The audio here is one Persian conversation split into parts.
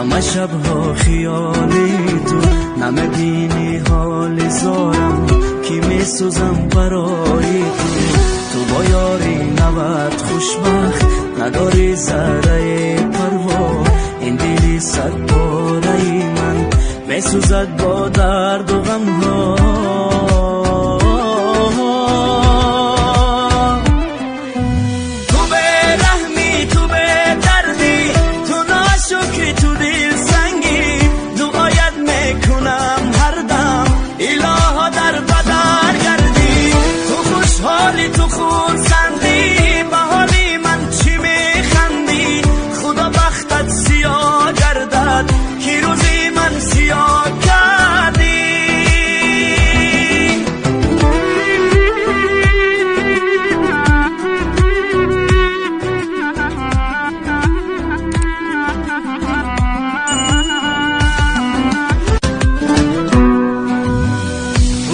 همه شبها خیالی تو، نمیبینی حال زارم که میسوزم برای تو با یاری نبود خوشبخت، نداری ذره پروا، این دلی صد باره من میسوزد با درد و غم ها. تو خود سندی به حالی من چی میخندی، خدا بختت سیاه گردد که روزی من سیاه کردی.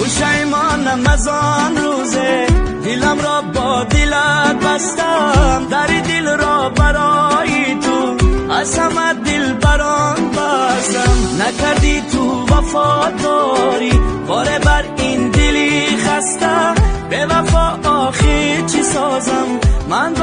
پشیمانم از آن روزه دلم را با دلت بستم، در دل را برای تو از همه دل بران بستم، نکردی تو وفاداری باره بر این دلی خسته، به وفا آخی چی سازم من